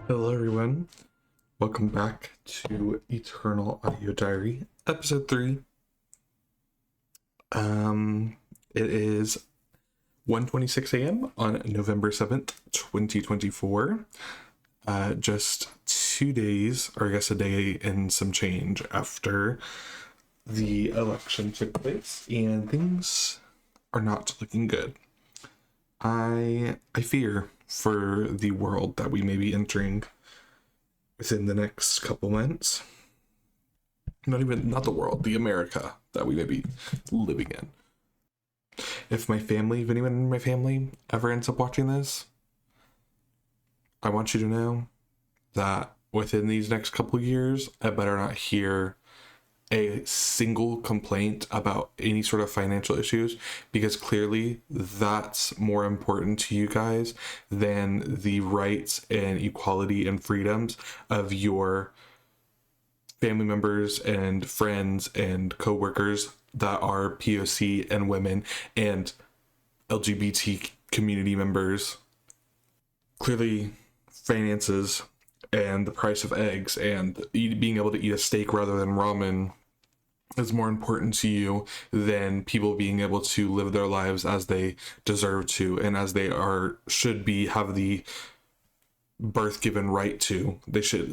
Hello, everyone. Welcome back to Eternal Audio Diary, episode 3. It is 1:26 a.m. on November 7th, 2024. Just 2 days, or I guess a day and some change after the election took place, and things are not looking good. I fear for the world that we may be entering within the next couple months. Not the world, the America that we may be living in. If anyone in my family ever ends up watching this, I want you to know that within these next couple years, I better not hear a single complaint about any sort of financial issues, because clearly that's more important to you guys than the rights and equality and freedoms of your family members and friends and co-workers that are POC and women and LGBT community members. Clearly, finances and the price of eggs and being able to eat a steak rather than ramen is more important to you than people being able to live their lives as they deserve to and as they have the birth given right to.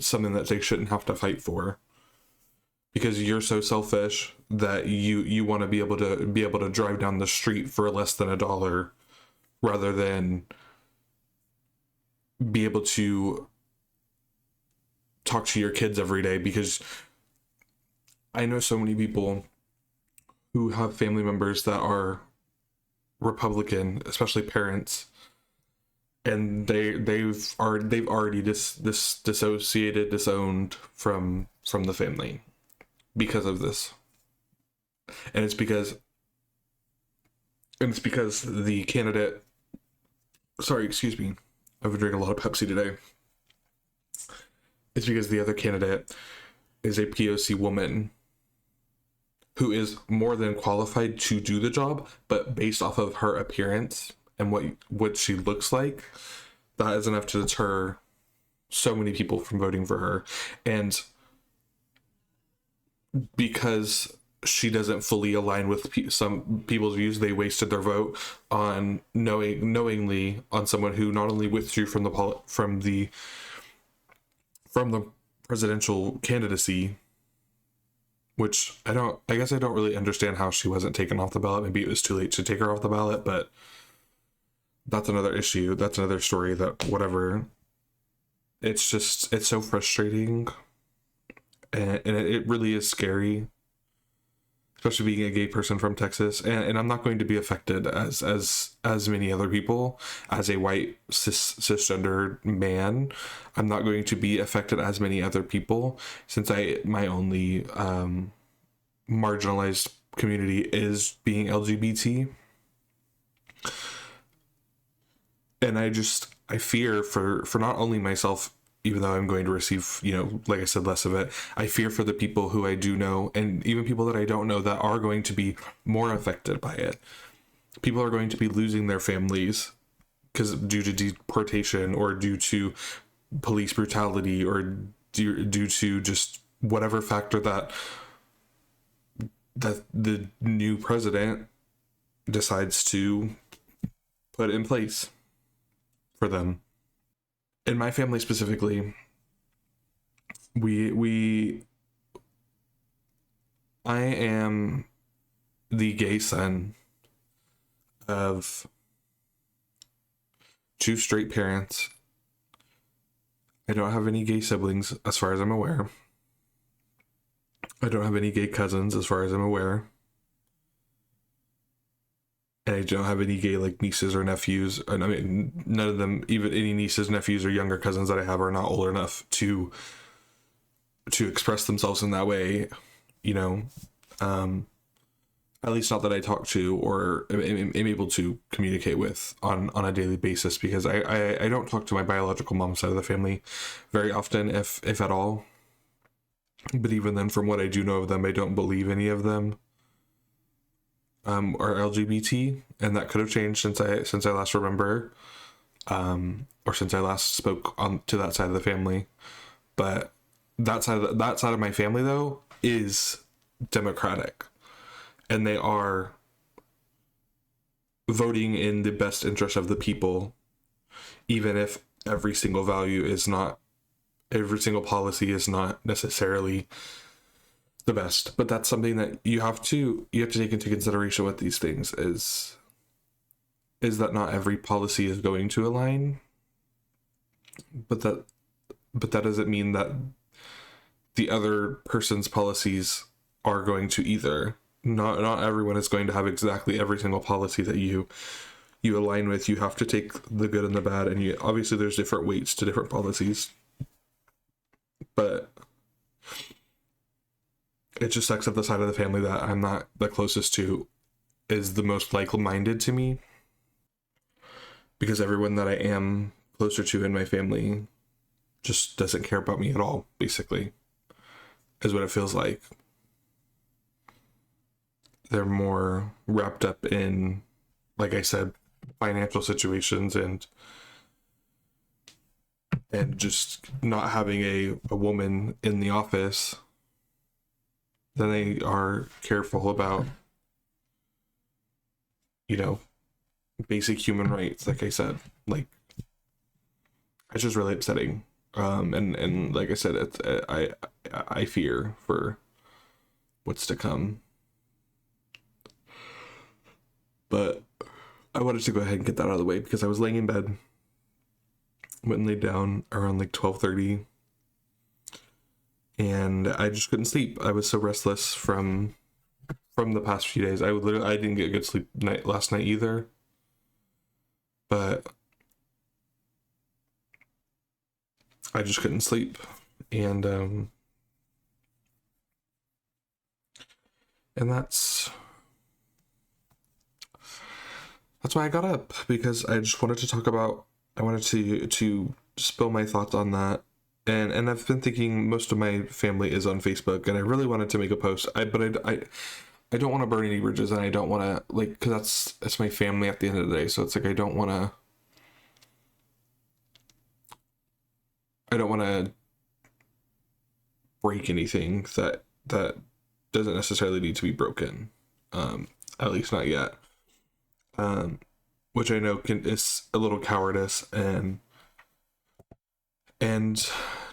Something that they shouldn't have to fight for, because you're so selfish that you want to be able to drive down the street for less than $1 rather than be able to talk to your kids every day. Because I know so many people who have family members that are Republican, especially parents, and they've already disowned from the family because of this. And it's because the candidate, sorry, excuse me, I've been drinking a lot of Pepsi today. It's because the other candidate is a POC woman who is more than qualified to do the job, but based off of her appearance and what she looks like, that is enough to deter so many people from voting for her. And because she doesn't fully align with some people's views, they wasted their vote on knowingly on someone who not only withdrew from the presidential candidacy, which I guess I don't really understand how she wasn't taken off the ballot. Maybe it was too late to take her off the ballot, but that's another issue. That's another story, that whatever. It's so frustrating. And it really is scary, especially being a gay person from Texas. And I'm not going to be affected as many other people. As a white cisgender man, I'm not going to be affected as many other people, since my only marginalized community is being LGBT. And I fear for not only myself, even though I'm going to receive, like I said, less of it. I fear for the people who I do know, and even people that I don't know, that are going to be more affected by it. People are going to be losing their families due to deportation, or due to police brutality, or due to just whatever factor that the new president decides to put in place for them. In my family specifically, I am the gay son of 2 straight parents. I don't have any gay siblings as far as I'm aware. I don't have any gay cousins as far as I'm aware. And I don't have any gay nieces or nephews. And I mean, none of them, even any nieces, nephews, or younger cousins that I have, are not old enough to express themselves in that way, at least not that I talk to or am able to communicate with on a daily basis, because I don't talk to my biological mom's side of the family very often, if at all. But even then, from what I do know of them, I don't believe any of them are LGBT, and that could have changed since I last remember. or since I last spoke on to that side of the family. But that side of my family though is Democratic, and they are voting in the best interest of the people, even if every single policy is not necessarily the best. But that's something that you have to take into consideration with these things is that not every policy is going to align, but that doesn't mean that the other person's policies are going to either. Not everyone is going to have exactly every single policy that you align with. You have to take the good and the bad, and obviously there's different weights to different policies. But it just sucks that the side of the family that I'm not the closest to is the most like-minded to me, because everyone that I am closer to in my family just doesn't care about me at all, basically, is what it feels like. They're more wrapped up in, like I said, financial situations and just not having a woman in the office than they are careful about, basic human rights. Like I said, like, it's just really upsetting. And like I said, I fear for what's to come. But I wanted to go ahead and get that out of the way because I was laying in bed, went and laid down around like 12:30, and I just couldn't sleep. I was so restless from the past few days. I didn't get good sleep last night either. But I just couldn't sleep, and that's why I got up, because I just wanted to talk about. I wanted to spill my thoughts on that, and I've been thinking most of my family is on Facebook, and I really wanted to make a post. I don't want to burn any bridges, and I don't want to, like, because that's my family at the end of the day. So it's like I don't want to break anything that doesn't necessarily need to be broken. At least not yet. Which I know is a little cowardice and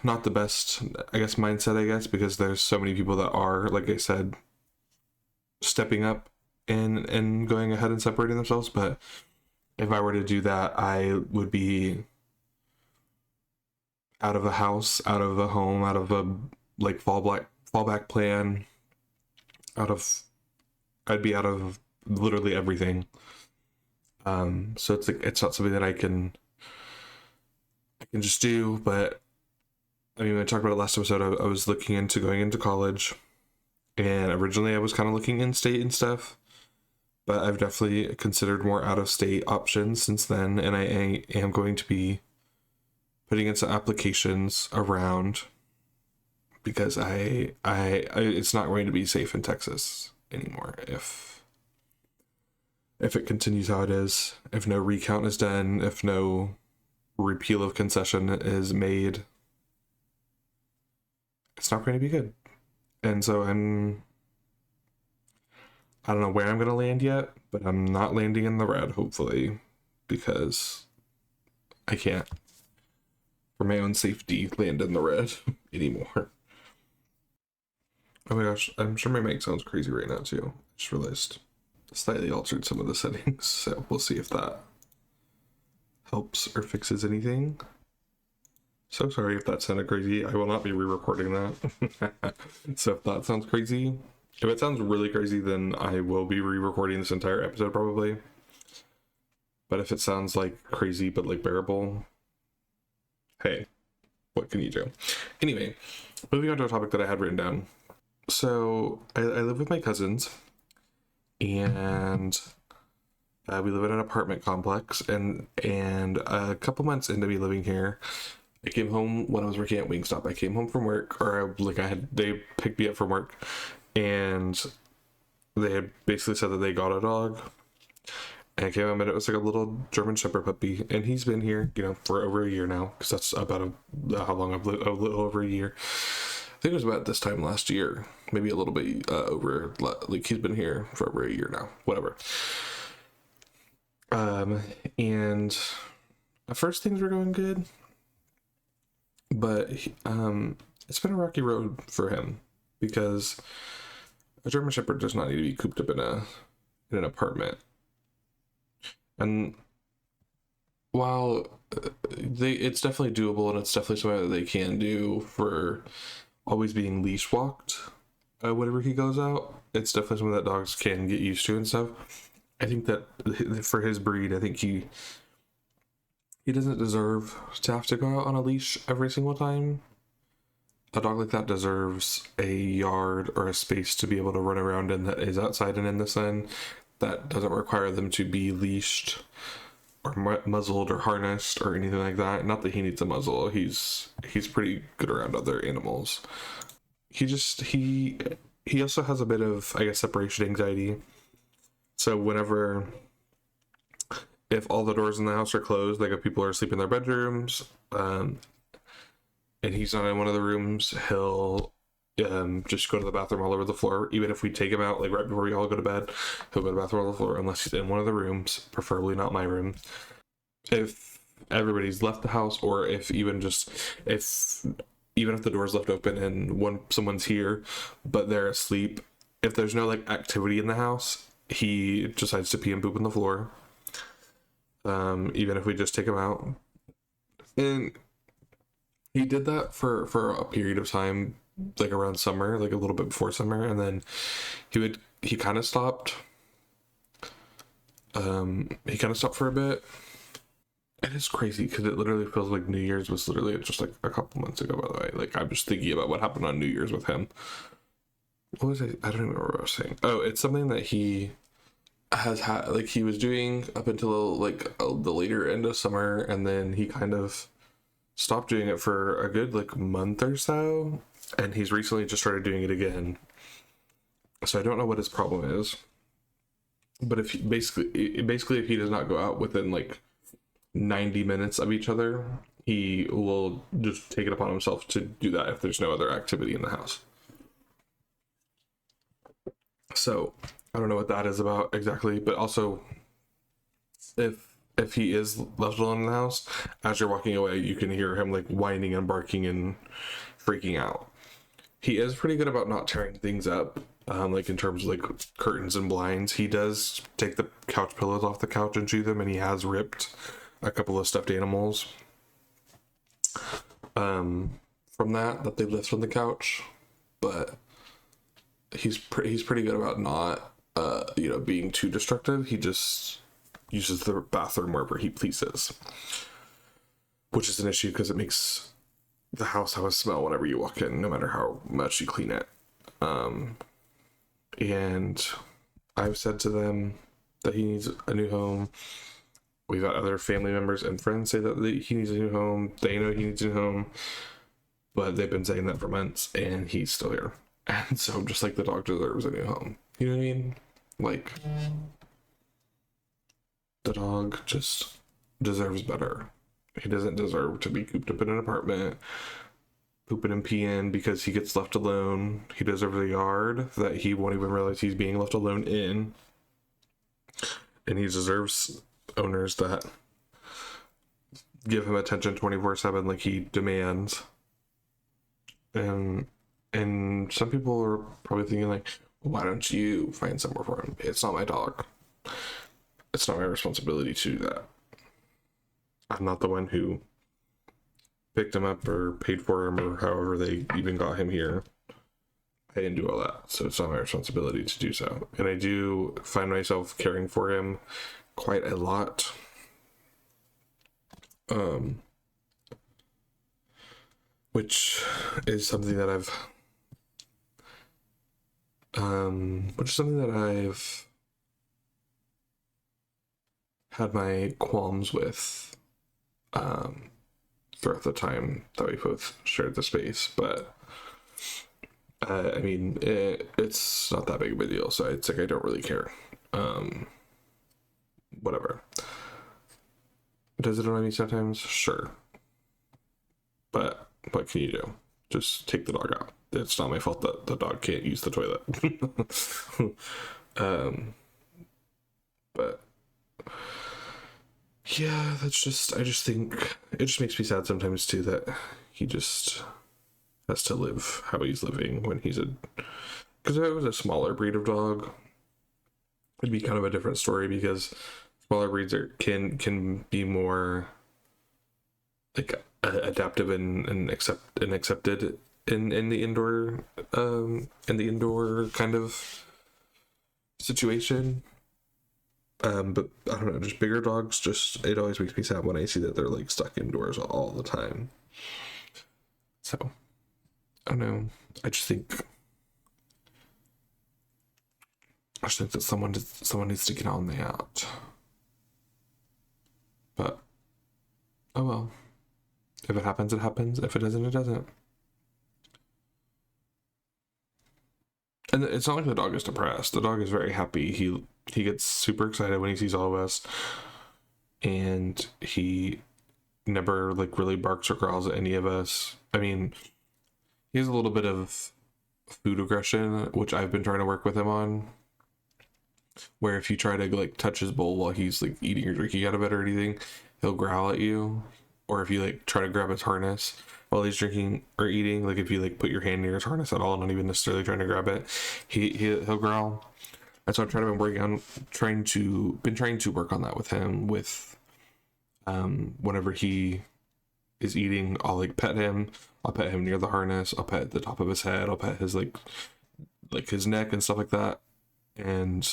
not the best, I guess, mindset, because there's so many people that are, like I said, stepping up and going ahead and separating themselves. But if I were to do that, I would be out of a house, out of a home, out of a fallback plan, I'd be out of literally everything. So it's not something that I can just do. But I mean, when I talked about it last episode, I was looking into going into college, and originally I was kind of looking in state and stuff, but I've definitely considered more out of state options since then, and I am going to be putting in some applications around, because I it's not going to be safe in Texas anymore if it continues how it is, if no recount is done, if no repeal of concession is made. It's not going to be good. And so I don't know where I'm going to land yet, but I'm not landing in the red, hopefully, because I can't, for my own safety, land in the red anymore. Oh my gosh, I'm sure my mic sounds crazy right now too. I just realized I slightly altered some of the settings, so we'll see if that helps or fixes anything. So sorry if that sounded crazy. I will not be re-recording that. So if that sounds crazy, if it sounds really crazy, then I will be re-recording this entire episode probably. But if it sounds like crazy but like bearable, hey, what can you do? Anyway, moving on to a topic that I had written down. So I live with my cousins, and we live in an apartment complex, and a couple months into me living here, I came home when I was working at Wingstop. I came home from work, or they picked me up from work, and they had basically said that they got a dog, And I came home and it was like a little German Shepherd puppy, and he's been here, for over a year now, because that's about how long I've lived, a little over a year. I think it was about this time last year, maybe a little bit over. Like he's been here for over a year now, whatever. And at first things were going good, but it's been a rocky road for him because a German Shepherd does not need to be cooped up in an apartment. And while it's definitely doable and it's definitely something that they can do for always being leash walked whenever he goes out, it's definitely something that dogs can get used to and stuff. I think that for his breed, I think he doesn't deserve to have to go out on a leash every single time. A dog like that deserves a yard or a space to be able to run around in that is outside and in the sun, that doesn't require them to be leashed or muzzled or harnessed or anything like that. Not that he needs a muzzle. He's pretty good around other animals. He also has a bit of, I guess, separation anxiety. So if all the doors in the house are closed, like if people are asleep in their bedrooms, and he's not in one of the rooms, he'll just go to the bathroom all over the floor. Even if we take him out, like right before we all go to bed, he'll go to the bathroom on the floor unless he's in one of the rooms, preferably not my room. If everybody's left the house, or even if the door's left open and someone's here but they're asleep, if there's no like activity in the house, he decides to pee and poop on the floor. Even if we just take him out. And he did that for a period of time, like around summer, like a little bit before summer, and then he kind of stopped. He kind of stopped for a bit. It is crazy because it literally feels like New Year's was literally just like a couple months ago, by the way. Like, I'm just thinking about what happened on New Year's with him. What was it? I don't even remember what I was saying. Oh, it's something that he has had, like he was doing up until like the later end of summer, and then he kind of stopped doing it for a good like month or so, and he's recently just started doing it again. So I don't know what his problem is, but if he does not go out within like 90 minutes of each other, he will just take it upon himself to do that if there's no other activity in the house. So I don't know what that is about exactly, but also if he is left alone in the house, as you're walking away, you can hear him like whining and barking and freaking out. He is pretty good about not tearing things up, like in terms of like curtains and blinds. He does take the couch pillows off the couch and chew them, and he has ripped a couple of stuffed animals from that they lift from the couch, but he's pretty good about not being too destructive. He just uses the bathroom wherever he pleases, which is an issue because it makes the house have a smell whenever you walk in, no matter how much you clean it. And I've said to them that he needs a new home. We've got other family members and friends say that he needs a new home. They know he needs a new home, but they've been saying that for months, and he's still here. And so just like the dog deserves a new home. You know what I mean? Like, the dog just deserves better. He doesn't deserve to be cooped up in an apartment, pooping and peeing because he gets left alone. He deserves a yard that he won't even realize he's being left alone in. And he deserves owners that give him attention 24/7 like he demands. And some people are probably thinking like, why don't you find somewhere for him? It's not my dog. It's not my responsibility to do that. I'm not the one who picked him up or paid for him or however they even got him here. I didn't do all that, so it's not my responsibility to do so. And I do find myself caring for him quite a lot. Which is something that I've had my qualms with throughout the time that we both shared the space, but I mean, it's not that big of a deal, so it's like I don't really care. whatever. Does it annoy me sometimes? Sure. But what can you do? Just take the dog out. It's not my fault that the dog can't use the toilet. But yeah, I just think it just makes me sad sometimes too that he just has to live how he's living when he's because if it was a smaller breed of dog, it'd be kind of a different story, because smaller breeds can be more like adaptive and accepted in the indoor kind of situation. But I don't know, just bigger dogs, just it always makes me sad when I see that they're like stuck indoors all the time. So I don't know. I just think that someone needs to get on that. But oh well. If it happens, it happens. If it doesn't, it doesn't. And it's not like the dog is depressed. The dog is very happy. He gets super excited when he sees all of us, and he never like really barks or growls at any of us. I mean, he has a little bit of food aggression, which I've been trying to work with him on, where if you try to like touch his bowl while he's like eating or drinking out of it or anything, he'll growl at you. Or if you like try to grab his harness while he's drinking or eating, like if you like put your hand near his harness at all, not even necessarily trying to grab it, he'll growl. And so I'm trying to work on that with him. With whenever he is eating, I'll like pet him. I'll pet him near the harness. I'll pet the top of his head. I'll pet his like his neck and stuff like that. And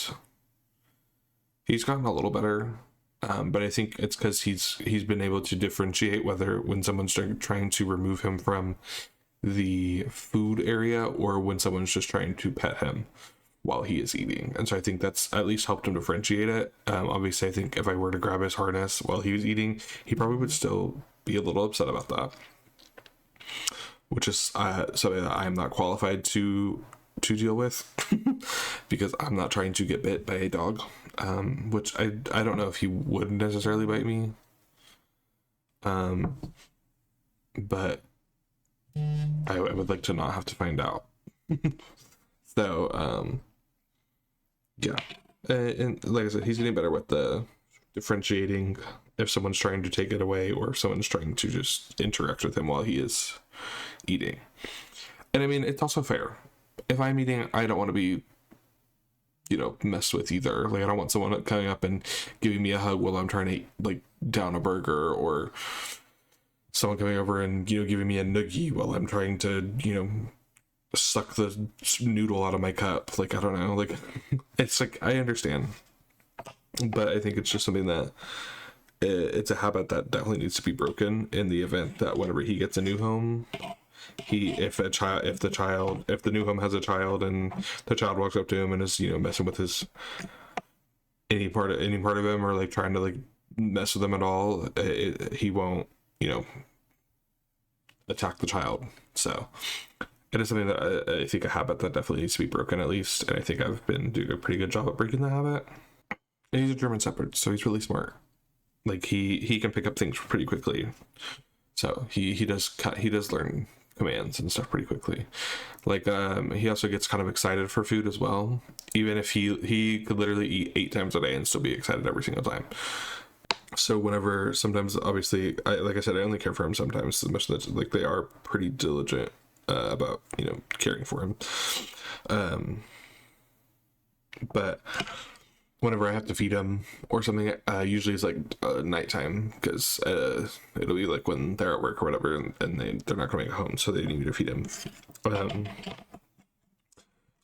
he's gotten a little better. But I think it's because he's been able to differentiate whether when someone's trying to remove him from the food area or when someone's just trying to pet him while he is eating. And so I think that's at least helped him differentiate it. Obviously, I think if I were to grab his harness while he was eating, he probably would still be a little upset about that, which is something that I am not qualified to deal with because I'm not trying to get bit by a dog. Which I don't know if he would necessarily bite me. But I would like to not have to find out. So, yeah. And like I said, he's getting better with the differentiating if someone's trying to take it away or if someone's trying to just interact with him while he is eating. And I mean, it's also fair. If I'm eating, I don't want to be messed with either. Like I don't want someone coming up and giving me a hug while I'm trying to like down a burger, or someone coming over and giving me a noogie while I'm trying to suck the noodle out of my cup. Like I don't know, like it's like I understand, but I think it's just something that it's a habit that definitely needs to be broken in the event that whenever he gets a new home, if the new home has a child and the child walks up to him and is messing with his any part of him or like trying to like mess with him at all, he won't attack the child. So it is something that I think a habit that definitely needs to be broken, at least, and I think I've been doing a pretty good job at breaking the habit. And he's a German Shepherd, so he's really smart. Like he can pick up things pretty quickly, so he does learn commands and stuff pretty quickly. Like he also gets kind of excited for food as well, even if he could literally eat 8 times a day and still be excited every single time. So sometimes obviously like I said, I only care for him sometimes, so much that like they are pretty diligent about caring for him, but whenever I have to feed him or something, usually it's like nighttime, because it'll be like when they're at work or whatever, and they're not coming home, so they need me to feed him.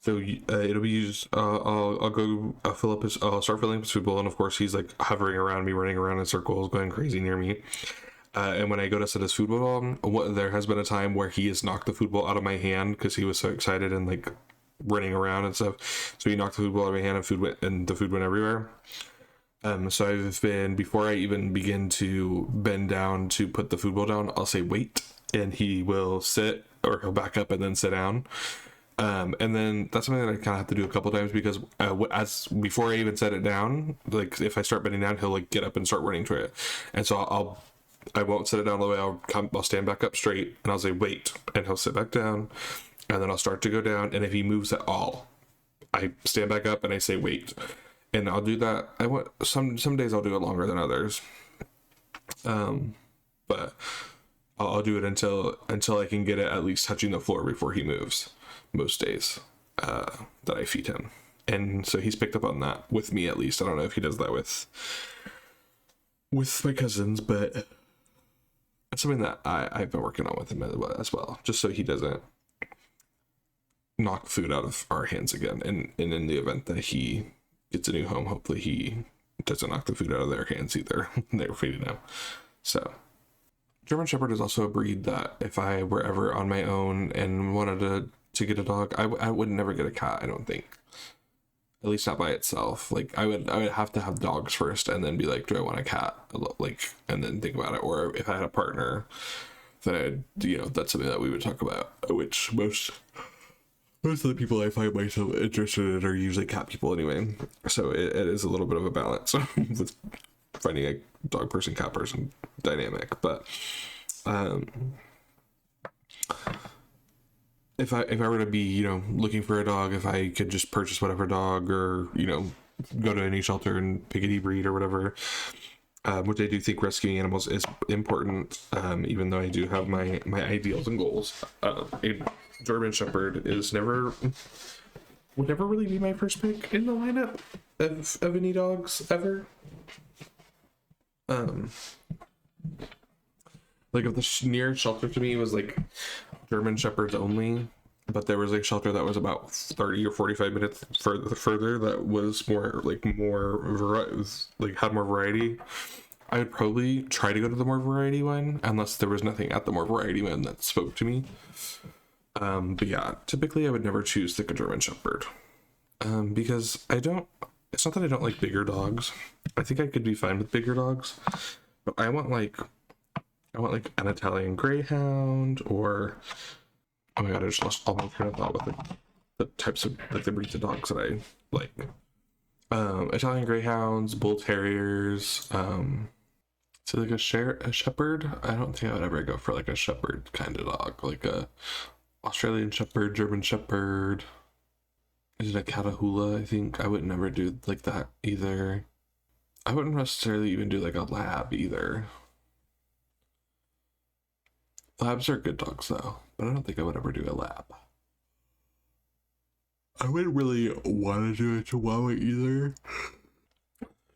So it'll be used. I'll start filling up his food bowl, and of course he's like hovering around me, running around in circles, going crazy near me. And when I go to set his food bowl on, there has been a time where he has knocked the food bowl out of my hand because he was so excited and like running around and stuff. So he knocked the food bowl out of my hand, and the food went everywhere. So I've been, before I even begin to bend down to put the food bowl down, I'll say wait, and he will sit, or he'll back up and then sit down. And then that's something that I kind of have to do a couple times because as before I even set it down, like if I start bending down, he'll like get up and start running to it, and so I won't set it down all the way. I'll stand back up straight and I'll say wait, and he'll sit back down, and then I'll start to go down, and if he moves at all, I stand back up and I say wait, and I'll do that. I want some days I'll do it longer than others, but I'll do it until I can get it at least touching the floor before he moves. Most days that I feed him, and so he's picked up on that with me at least. I don't know if he does that with my cousins, but it's something that I've been working on with him as well, just so he doesn't knock food out of our hands again. And in the event that he gets a new home, hopefully he doesn't knock the food out of their hands either. They're feeding him. So German Shepherd is also a breed that if I were ever on my own and wanted to get a dog, I would never get a cat, I don't think. At least not by itself. Like I would have to have dogs first and then be like, do I want a cat? Like, and then think about it. Or if I had a partner, then that's something that we would talk about, which most of the people I find myself interested in are usually cat people anyway. So it is a little bit of a balance with finding a dog person, cat person dynamic. But if I were to be, looking for a dog, if I could just purchase whatever dog or, go to any shelter and pick any breed or whatever, which I do think rescuing animals is important, even though I do have my ideals and goals. A German Shepherd would never really be my first pick in the lineup of any dogs ever. Like if the nearest shelter to me was like German Shepherds only, but there was a shelter that was about 30 or 45 minutes further that was more had more variety. I would probably try to go to the more variety one unless there was nothing at the more variety one that spoke to me. But yeah, typically I would never choose like a German Shepherd, because it's not that I don't like bigger dogs. I think I could be fine with bigger dogs, but I want like an Italian Greyhound, or oh my god, I just lost all my train of thought with the types of the breeds of dogs that I like. Italian Greyhounds, Bull Terriers. So like a Shepherd. I don't think I would ever go for like a Shepherd kind of dog, like a Australian Shepherd, German Shepherd. Is it a Catahoula? I think I would never do like that either. I wouldn't necessarily even do like a Lab either. Labs are good dogs though, but I don't think I would ever do a Lab. I wouldn't really want to do a Chihuahua either,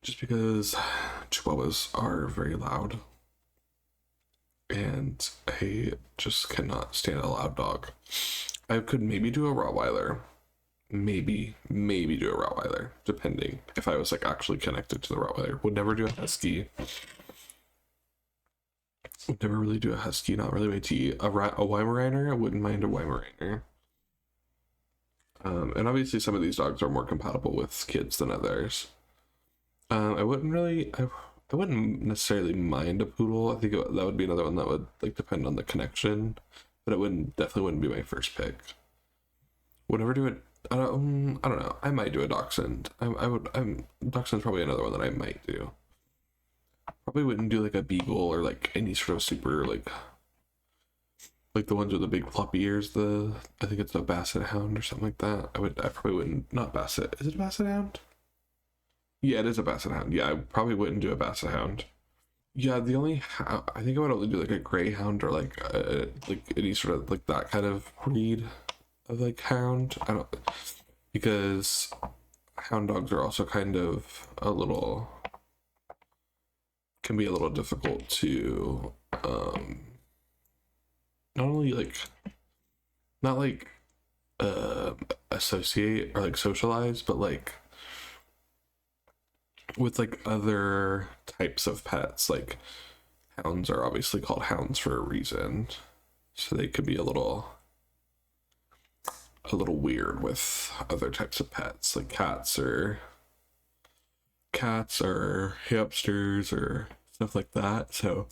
just because Chihuahuas are very loud, and I just cannot stand a loud dog. I could maybe do a Rottweiler. Maybe do a Rottweiler, depending if I was like actually connected to the Rottweiler. Would never do a Husky. Would never really do a Husky, not really my tea. A Weimaraner, I wouldn't mind a Weimaraner. And obviously some of these dogs are more compatible with kids than others. I wouldn't necessarily mind a poodle. I think that would be another one that would like depend on the connection, but definitely wouldn't be my first pick. Would never do it. I don't know. I might do a Dachshund. Dachshund's probably another one that I might do. Probably wouldn't do like a Beagle or like any sort of super like the ones with the big floppy ears. I think it's a Basset Hound or something like that. I probably wouldn't. Not Basset. Is it a Basset Hound? Yeah, it is a Basset Hound. Yeah, I probably wouldn't do a Basset Hound. Yeah, I think I would only do like a Greyhound or like any sort of like that kind of breed of like hound. Because hound dogs are also kind of can be a little difficult to not only like not like associate or like socialize, but like with like other types of pets. Like hounds are obviously called hounds for a reason, so they could be a little weird with other types of pets, like cats or hamsters or stuff like that. So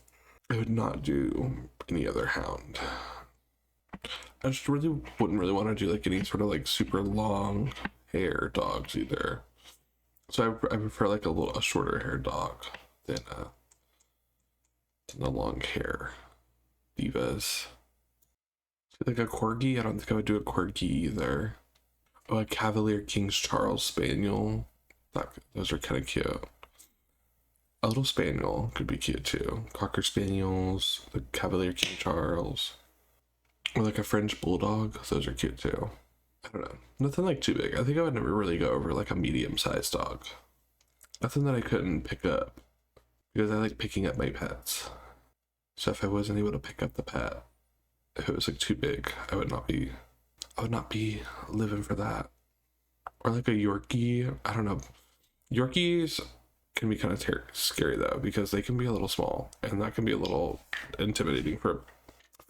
I would not do any other hound. I just really wouldn't really want to do like any sort of like super long hair dogs either. So I prefer like a shorter hair dog than a long hair divas. Like a corgi, I don't think I would do a corgi either. Oh, a Cavalier King Charles Spaniel. Those are kind of cute. A little spaniel could be cute too. Cocker spaniels, the Cavalier King Charles, or like a French bulldog. Those are cute too. I don't know. Nothing like too big. I think I would never really go over like a medium-sized dog. Nothing that I couldn't pick up because I like picking up my pets. So if I wasn't able to pick up the pet, if it was like too big, I would not be living for that. Or like a Yorkie. I don't know. Yorkies can be kind of scary though, because they can be a little small, and that can be a little intimidating for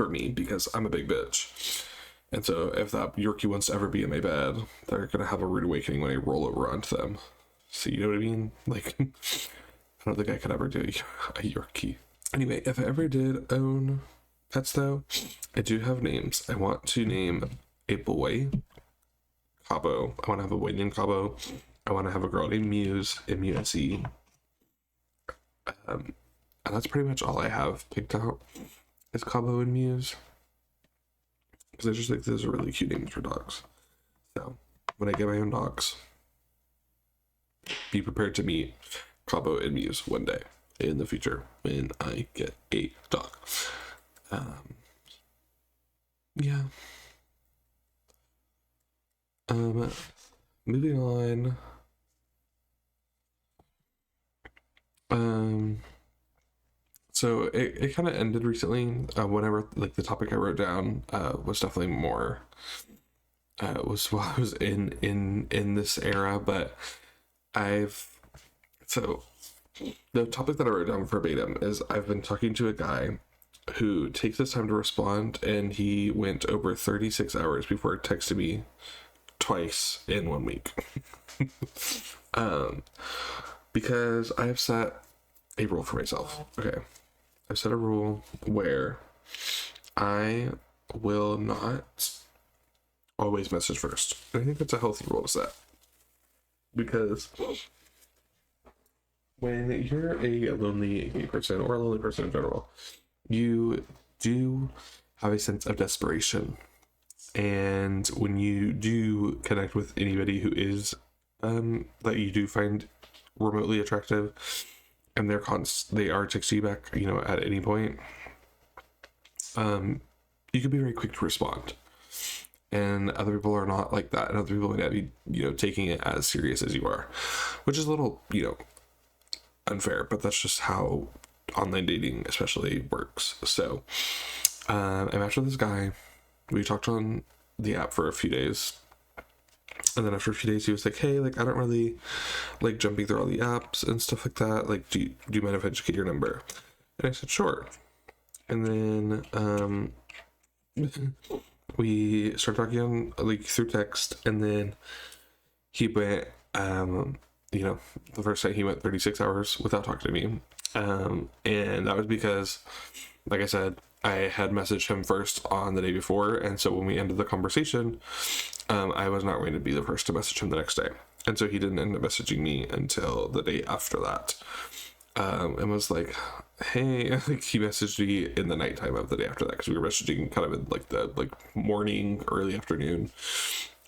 me because I'm a big bitch. And so if that Yorkie wants to ever be in my bed, they're gonna have a rude awakening when I roll over onto them. So you know what I mean? Like, I don't think I could ever do a Yorkie. Anyway, if I ever did own pets though, I do have names. I want to name a boy Cabo. I want to have a boy named Cabo. I want to have a girl named Muse, M-U-S-E. And that's pretty much all I have picked out is Cabo and Muse. Because I just think those are really cute names for dogs. So when I get my own dogs, be prepared to meet Cabo and Muse one day in the future when I get a dog. Yeah. Moving on. So it kind of ended recently. Whenever like the topic I wrote down was definitely more was while I was in this era, but so the topic that I wrote down verbatim is I've been talking to a guy who takes his time to respond, and he went over 36 hours before texting me twice in 1 week. Because I have set a rule for myself. Okay. I've set a rule where I will not always message first. I think that's a healthy rule to set. Because when you're a lonely gay person, or a lonely person in general, you do have a sense of desperation. And when you do connect with anybody who is that you do find remotely attractive, and they are texting you back, at any point, you can be very quick to respond. And other people are not like that, and other people might not be, taking it as serious as you are, which is a little, unfair, but that's just how online dating especially works. So I matched with this guy. We talked on the app for a few days, and then after a few days he was like, hey, like, I don't really like jumping through all the apps and stuff like that, like, do you mind if I just get your number? And I said sure. And then we started talking on, like, through text, and then he went the first night he went 36 hours without talking to me, and that was because, like I said, I had messaged him first on the day before, and so when we ended the conversation, I was not going to be the first to message him the next day, and so he didn't end up messaging me until the day after that, and was like, hey, like, he messaged me in the nighttime of the day after that, because we were messaging kind of in like the morning, early afternoon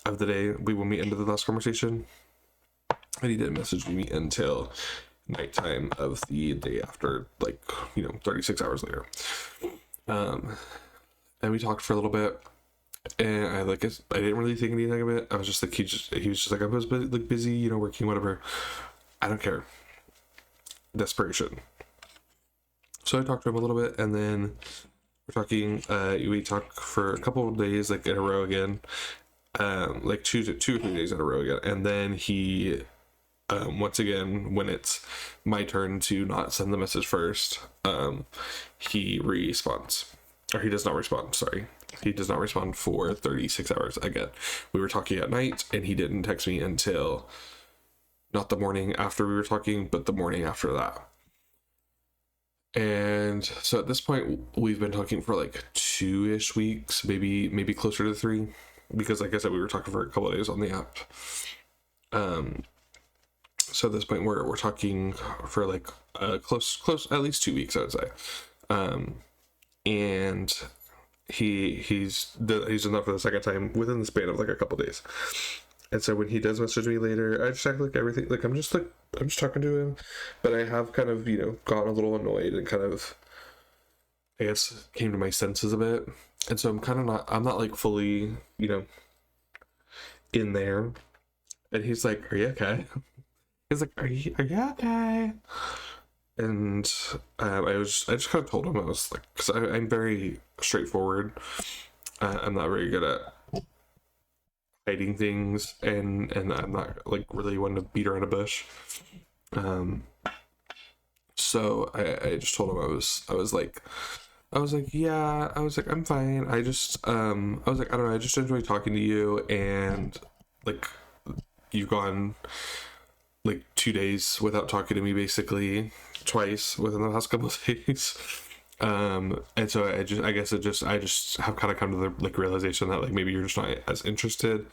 of the day when we ended the last conversation, and he didn't message me until nighttime of the day after, 36 hours later. And we talked for a little bit, and I didn't really think anything of it. I was just like, he was just like, I was busy, working, whatever. I don't care. Desperation. So I talked to him a little bit, and then we're talking. We talked for a couple of days, like, in a row again, like two or 3 days in a row again, and then he. Once again, when it's my turn to not send the message first, he responds. Or he does not respond, sorry. He does not respond for 36 hours again. We were talking at night, and he didn't text me until not the morning after we were talking, but the morning after that. And so at this point, we've been talking for like 2-ish weeks, maybe closer to 3, because like I said, we were talking for a couple of days on the app. So at this point, we're talking for like close at least 2 weeks, I would say. And he's done that for the second time within the span of like a couple of days. And so when he does message me later, I just act like everything, like I'm just talking to him, but I have kind of, gotten a little annoyed and kind of, I guess, came to my senses a bit. And so I'm not like fully, in there. And he's like, "Are you okay?" He's like, are you okay?" And I just kind of told him, I was like, because I'm very straightforward. I'm not very good at hiding things, and I'm not like really one to beat around a bush. So I just told him yeah, I'm fine. I was like, I don't know, I just enjoy talking to you, and like you've gone like 2 days without talking to me, basically twice within the last couple of days. And so I just have kind of come to the like realization that like maybe you're just not as interested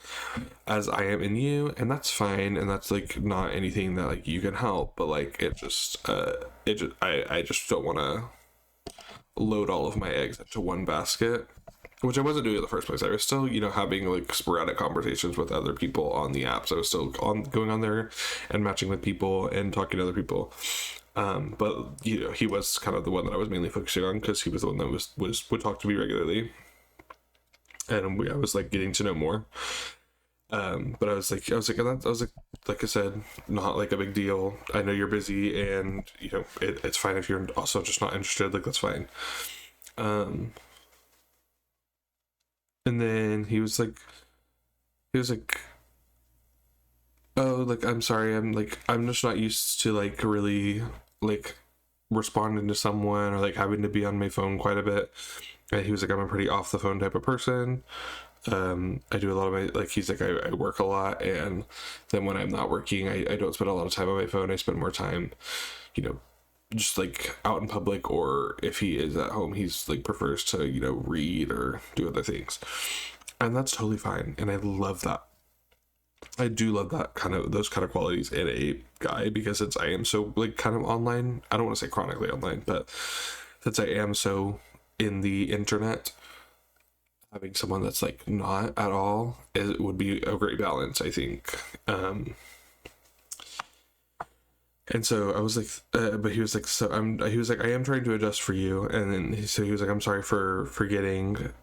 as I am in you, and that's fine, and that's like not anything that like you can help, but like I just don't want to load all of my eggs into one basket, which I wasn't doing in the first place. I was still, having like sporadic conversations with other people on the apps. I was still going on there and matching with people and talking to other people. But he was kind of the one that I was mainly focusing on, because he was the one that would talk to me regularly, and I was like getting to know more. But I was like, like I said, not like a big deal. I know you're busy, and it's fine if you're also just not interested. Like, that's fine. And then he was like, "Oh, like, I'm sorry. I'm just not used to like really like responding to someone, or like having to be on my phone quite a bit." And he was like, "I'm a pretty off the phone type of person. I do a lot of my, like," he's like, I work a lot, and then when I'm not working, I don't spend a lot of time on my phone. I spend more time, you know, just like out in public, or if he is at home, he's like prefers to, read or do other things. And that's totally fine. And I love that. I do love those kind of qualities in a guy, because since I am so like kind of online, I don't want to say chronically online, but since I am so in the internet, having someone that's like not at all, it would be a great balance, I think. And so I was like, but he was like, he was like, "I am trying to adjust for you." And then he was like, "I'm sorry for forgetting."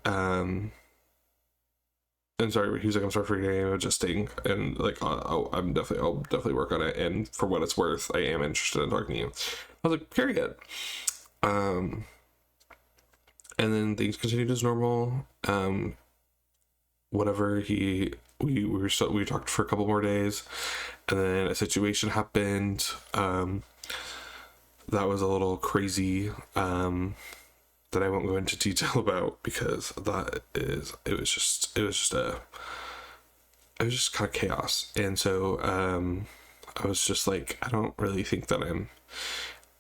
And sorry, he was like, "I'm sorry for getting adjusting," and like, I'll definitely work on it. And for what it's worth, I am interested in talking to you. I was like, period. And then things continued as normal. Whatever we talked for a couple more days, and then a situation happened. That was a little crazy. That I won't go into detail about, because it was just kind of chaos. And so I was just like, I don't really think that I'm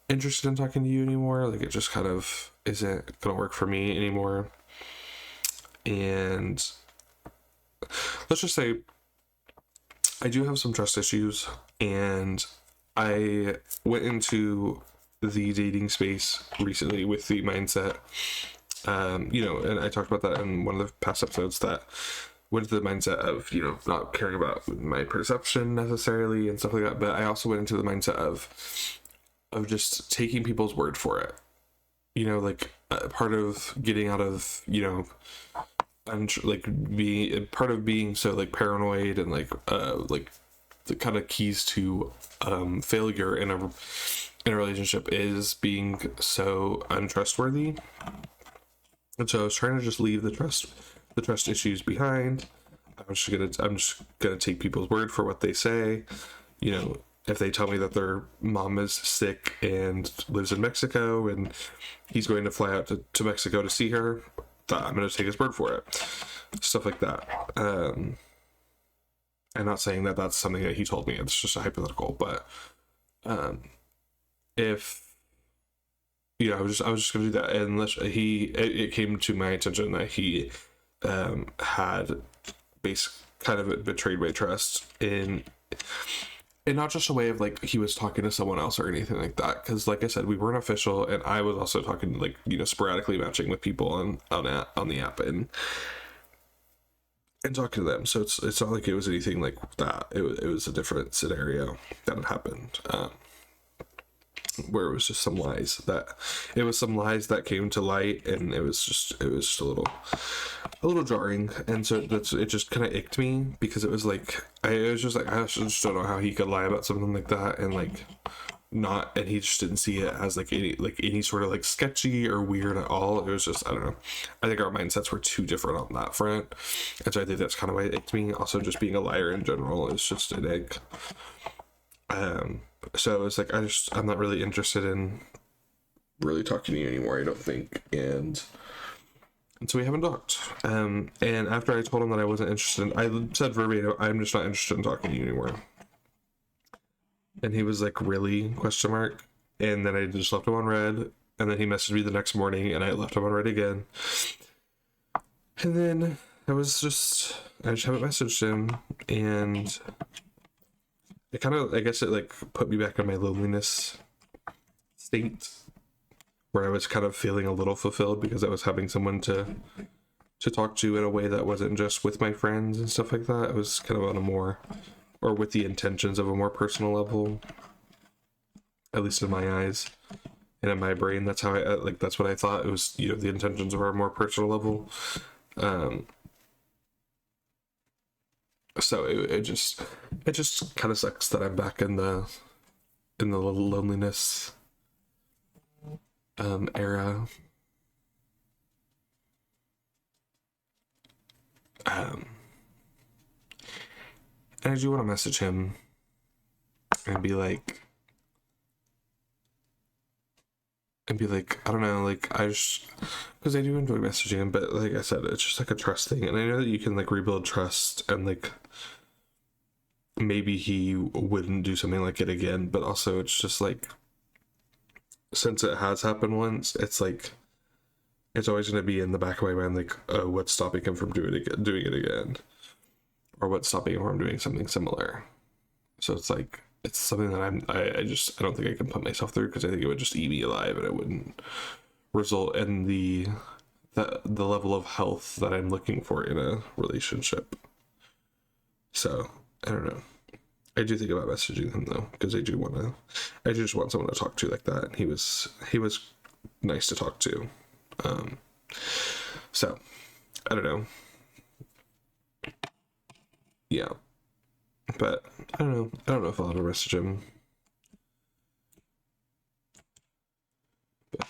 interested in talking to you anymore. Like, it just kind of isn't gonna work for me anymore. And let's just say I do have some trust issues, and I went into the dating space recently with the mindset, and I talked about that in one of the past episodes, that went into the mindset of, not caring about my perception necessarily and stuff like that. But I also went into the mindset of just taking people's word for it. Like, part of getting out of, part of being so like paranoid, and like the kind of keys to failure in a relationship is being so untrustworthy. And so I was trying to just leave the trust issues behind. I'm just gonna take people's word for what they say. If they tell me that their mom is sick and lives in Mexico, and he's going to fly out to Mexico to see her, I'm gonna take his word for it. Stuff like that. I'm not saying that that's something that he told me. It's just a hypothetical. But if I was just gonna do that, and it came to my attention that he had kind of betrayed my trust in not just a way of like he was talking to someone else or anything like that, because like I said, we weren't official, and I was also talking like sporadically matching with people on the app and talking to them. So it's not like it was anything like that. It was a different scenario that had happened. Where it was just some lies that came to light, and it was just a little jarring, and so it just kind of icked me, because it was like I just don't know how he could lie about something like that, and like not, and he just didn't see it as like any sort of like sketchy or weird at all. It was just, I don't know, I think our mindsets were too different on that front, and so I think that's kind of why it icked me. Also, just being a liar in general is just an ick. So it's like I'm not really interested in really talking to you anymore, I don't think, and so we haven't talked. And after I told him that I wasn't interested, I said verbatim, I'm just not interested in talking to you anymore. And he was like, really? Question mark. And then I just left him on red, and then he messaged me the next morning, and I left him on red again. And then I just haven't messaged him, and it kind of, I guess it like put me back in my loneliness state, where I was kind of feeling a little fulfilled because I was having someone to talk to in a way that wasn't just with my friends and stuff like that. It was kind of on a more, or with the intentions of a more personal level, at least in my eyes and in my brain. That's how that's what I thought. It was, the intentions were a more personal level. So it just kind of sucks that I'm back in the loneliness era. And I do want to message him and be like, I don't know, like, because I do enjoy messaging him, but like I said, it's just like a trust thing, and I know that you can like rebuild trust, and like maybe he wouldn't do something like it again, but also it's just like, since it has happened once, it's like it's always going to be in the back of my mind, like, oh, what's stopping him from doing it again, or what's stopping him from doing something similar. So it's like, it's something that I don't think I can put myself through, because I think it would just eat me alive, and it wouldn't result in the level of health that I'm looking for in a relationship. So I don't know. I do think about messaging him though, because I just want someone to talk to like that. And he was nice to talk to. So I don't know. Yeah. But I don't know if I'll ever message him. But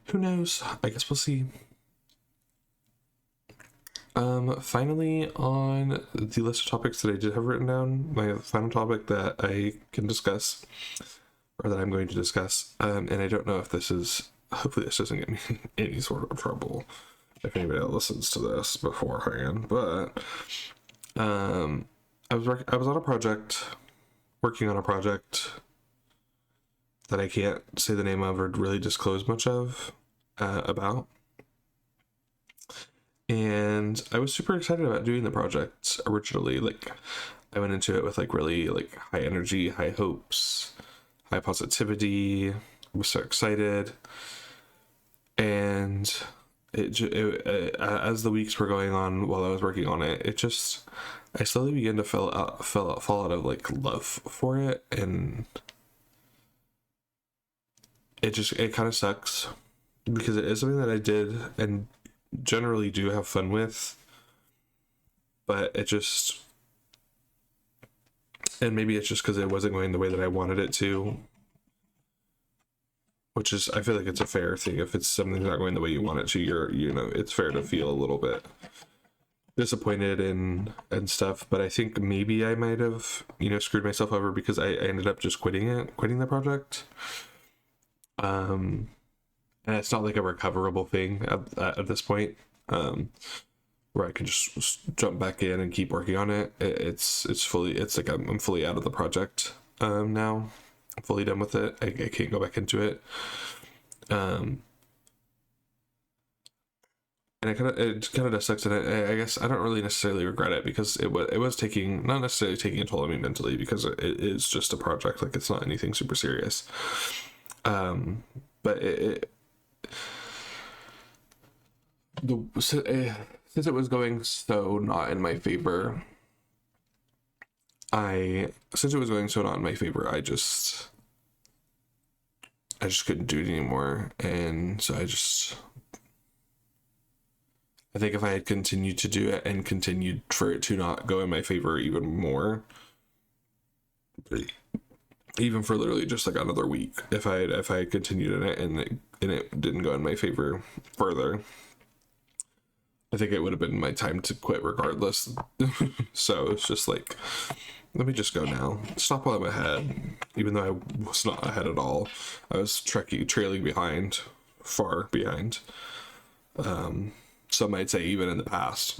who knows? I guess we'll see. Finally, on the list of topics that I did have written down, my final topic that I can discuss, or that I'm going to discuss, and I don't know if hopefully this doesn't get me in any sort of trouble if anybody else listens to this beforehand, but I was on a project, working on a project that I can't say the name of or really disclose much of about. And I was super excited about doing the project originally. Like, I went into it with like really like high energy, high hopes, high positivity. I was so excited. And as the weeks were going on while I was working on it, I slowly began to fall out of like love for it, and it kind of sucks, because it is something that I did and generally do have fun with, but and maybe it's just because it wasn't going the way that I wanted it to, which is, I feel like it's a fair thing. If it's something not going the way you want it to, it's fair to feel a little bit disappointed and stuff. But I think maybe I might have, screwed myself over, because I ended up just quitting the project. And it's not like a recoverable thing at this point, where I can just jump back in and keep working on it. It's like I'm fully out of the project now. I'm fully done with it. I can't go back into it. And it kind of does suck that I guess I don't really necessarily regret it, because it was taking, not necessarily taking a toll on me mentally, because it is just a project, like it's not anything super serious. But since it was going so not in my favor, I just couldn't do it anymore. And so I think if I had continued to do it and continued for it to not go in my favor even more, even for literally just like another week, if I had continued in it and it didn't go in my favor further, I think it would have been my time to quit regardless. So it's just like, let me just go now. Stop while I'm ahead, even though I was not ahead at all. I was trailing behind, far behind. Some might say even in the past.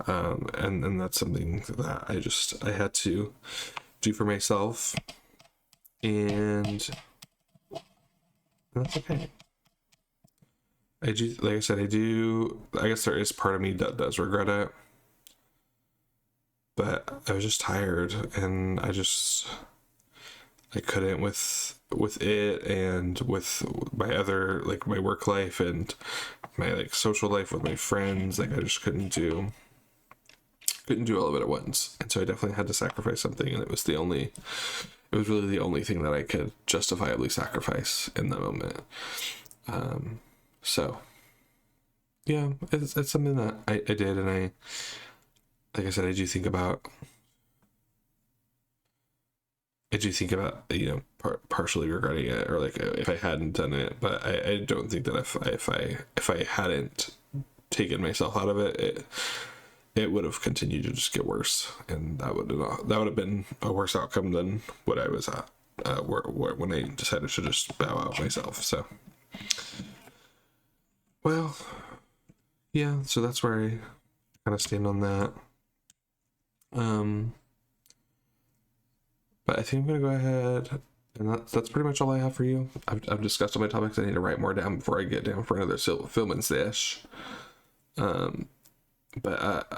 And that's something that I had to do for myself, and that's okay. I do, like I said, I guess there is part of me that does regret it, but I was just tired, and I couldn't with it, and with my other, like my work life and my like social life with my friends. Like I just couldn't do all of it at once. And so I definitely had to sacrifice something, and it was really the only thing that I could justifiably sacrifice in that moment. So yeah, it's something that I did, and I, like I said, I do think about, you know, partially regretting it, or like if I hadn't done it. But I don't think that if I hadn't taken myself out of it, it would have continued to just get worse, and that would have been a worse outcome than what I was at when I decided to just bow out myself. So, well, yeah. So that's where I kind of stand on that. But I think I'm gonna go ahead, and that's pretty much all I have for you. I've discussed all my topics. I need to write more down before I get down for another filming sesh. But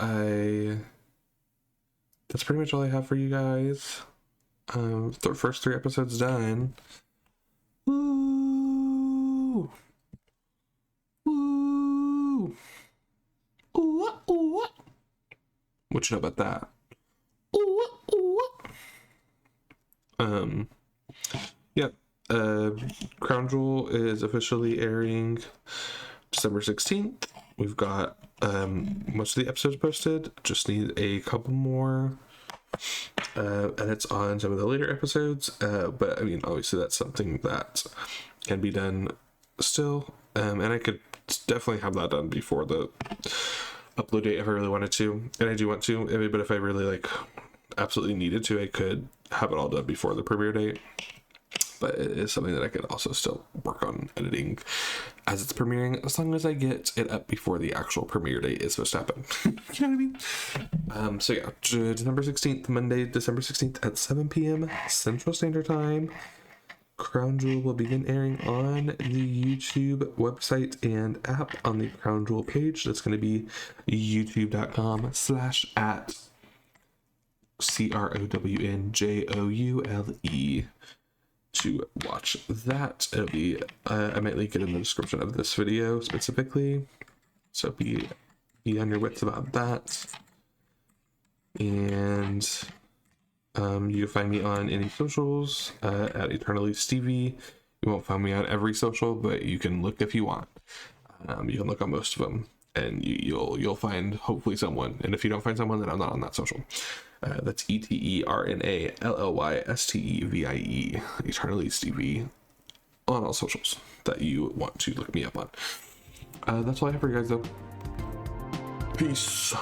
that's pretty much all I have for you guys. The first 3 episodes done. Woo! Woo! Ooh, ooh. What you know about that? Ooh, ooh. Yeah. Crown Jewel is officially airing December 16th. We've got most of the episodes posted. Just need a couple more edits on some of the later episodes. But I mean, obviously that's something that can be done still. And I could definitely have that done before the upload date if I really wanted to. And I do want to, but if I really like absolutely needed to, I could have it all done before the premiere date. But it is something that I could also still work on editing as it's premiering, as long as I get it up before the actual premiere date is supposed to happen. You know what I mean? So yeah, December 16th, Monday, December 16th at 7 p.m. Central Standard Time. Crown Jewel will begin airing on the YouTube website and app on the Crown Jewel page. That's going to be youtube.com/@CROWNJOULE to watch that. It'll be I might link it in the description of this video specifically, so be on your wits about that. And you can find me on any socials at Eternally Stevie. You won't find me on every social, but you can look if you want. You can look on most of them, and you'll find hopefully someone. And if you don't find someone, then I'm not on that social. That's ETERNALLYSTEVIE, Eternally Stevie, on all socials that you want to look me up on. That's all I have for you guys, though. Peace.